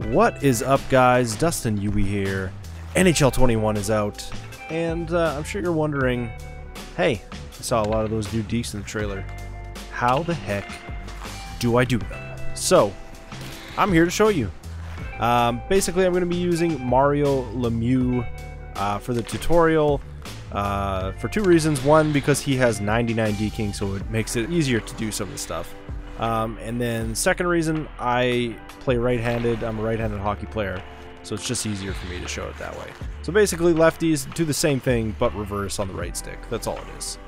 What is up, guys? Dustin Uwe here. NHL 21 is out, and I'm sure you're wondering, hey, I saw a lot of those new Dekes in the trailer. How the heck do I do them? So, I'm here to show you. Basically, I'm going to be using Mario Lemieux for the tutorial for two reasons. One, because he has 99 deking, so it makes it easier to do some of the stuff. And then second reason, I play right-handed. I'm a right-handed hockey player, so it's just easier for me to show it that way. So basically, lefties do the same thing, but reverse on the right stick. That's all it is.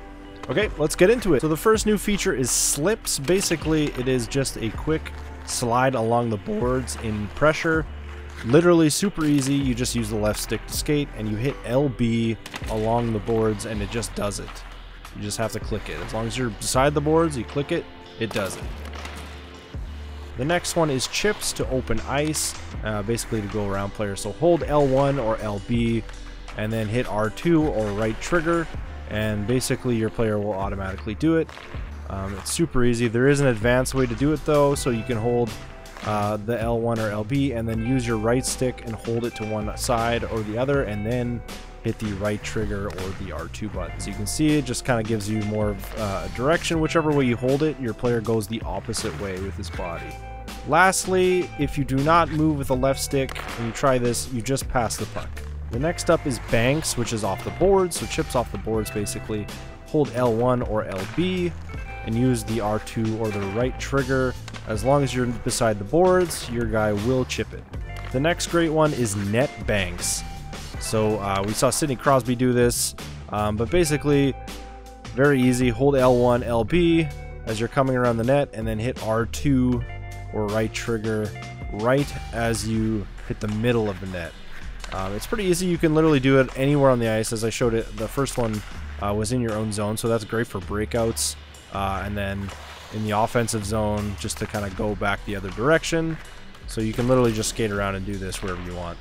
Okay, let's get into it. So the first new feature is slips. Basically, it is just a quick slide along the boards in pressure. Literally super easy. You just use the left stick to skate, and you hit LB along the boards, and it just does it. You just have to click it. As long as you're beside the boards, you click it, it does it. The next one is chips to open ice, basically to go around players. So hold L1 or LB and then hit R2 or right trigger, and basically your player will automatically do it. It's super easy. There is an advanced way to do it though, so you can hold the L1 or LB and then use your right stick and hold it to one side or the other, and then hit the right trigger or the R2 button. So you can see it just kind of gives you more of a direction. Whichever way you hold it, your player goes the opposite way with his body. Lastly, if you do not move with the left stick and you try this, you just pass the puck. The next up is banks, which is off the boards, so chips off the boards basically. Hold L1 or LB and use the R2 or the right trigger. As long as you're beside the boards, your guy will chip it. The next great one is net banks. So we saw Sidney Crosby do this, but basically very easy. Hold L1, LB as you're coming around the net, and then hit R2 or right trigger right as you hit the middle of the net. It's pretty easy. You can literally do it anywhere on the ice. As I showed it, the first one was in your own zone, so that's great for breakouts, and then in the offensive zone just to kind of go back the other direction. So you can literally just skate around and do this wherever you want.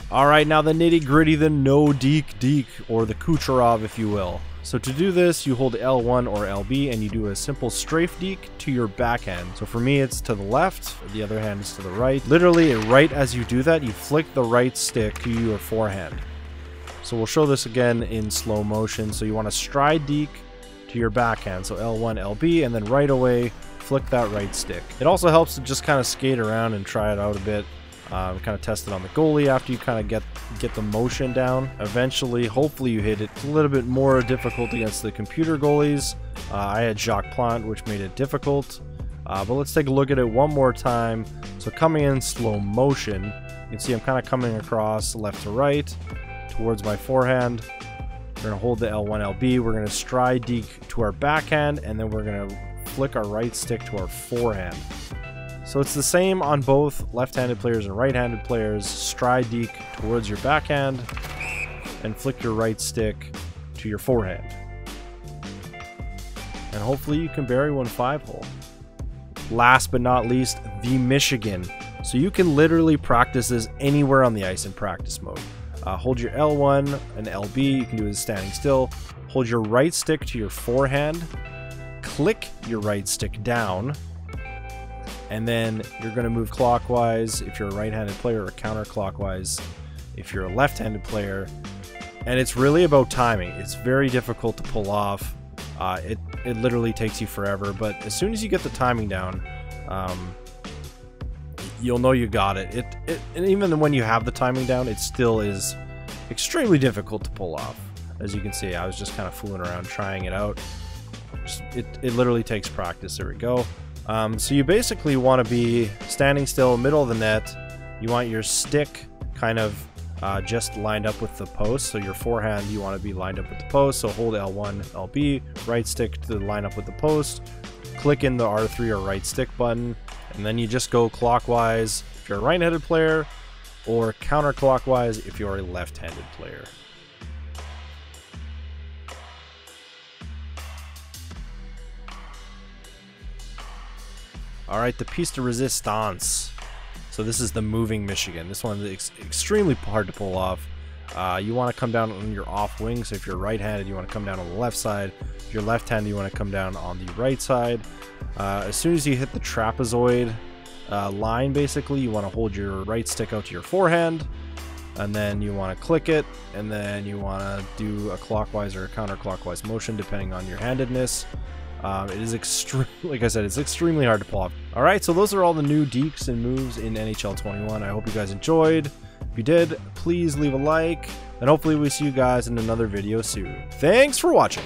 Alright, now the nitty gritty, the no Deke, or the Kucherov, if you will. So to do this, you hold L1 or LB and you do a simple strafe Deke to your backhand. So for me, it's to the left, the other hand is to the right. Literally, right as you do that, you flick the right stick to your forehand. So we'll show this again in slow motion. So you want to stride Deke to your backhand. So L1, LB, and then right away, flick that right stick. It also helps to just kind of skate around and try it out a bit. Kind of test it on the goalie after you kind of get the motion down. Eventually, hopefully you hit it. It's a little bit more difficult against the computer goalies. I had Jacques Plante, which made it difficult. But let's take a look at it one more time. So coming in slow motion, you can see I'm kind of coming across left to right towards my forehand. We're going to hold the L1, LB. We're going to stride Deke to our backhand, and then we're going to flick our right stick to our forehand. So it's the same on both left-handed players and right-handed players. Stride Deke towards your backhand and flick your right stick to your forehand. And hopefully you can bury one 5-hole. Last but not least, the Michigan. So you can literally practice this anywhere on the ice in practice mode. Hold your L1 and LB. You can do it standing still. Hold your right stick to your forehand. Click your right stick down. And then you're going to move clockwise if you're a right-handed player, or counterclockwise if you're a left-handed player. And it's really about timing. It's very difficult to pull off. It literally takes you forever, but as soon as you get the timing down, you'll know you got it. And even when you have the timing down, it still is extremely difficult to pull off. As you can see, I was just kind of fooling around trying it out. It literally takes practice. There we go. So you basically want to be standing still, middle of the net. You want your stick kind of just lined up with the post. So your forehand, you want to be lined up with the post. So hold L1, LB, right stick to line up with the post. Click in the R3 or right stick button, and then you just go clockwise if you're a right-handed player, or counterclockwise if you're a left-handed player. Alright, the piece de resistance. So this is the moving Michigan. This one is extremely hard to pull off. You want to come down on your off wing. So if you're right-handed, you want to come down on the left side. If you're left-handed, you want to come down on the right side. As soon as you hit the trapezoid line, basically. You want to hold your right stick out to your forehand, and then you want to click it, and then you want to do a clockwise or a counterclockwise motion depending on your handedness. It is like I said, it's extremely hard to pull off. Alright, so those are all the new dekes and moves in NHL 21. I hope you guys enjoyed. If you did, please leave a like, and hopefully we'll see you guys in another video soon. Thanks for watching!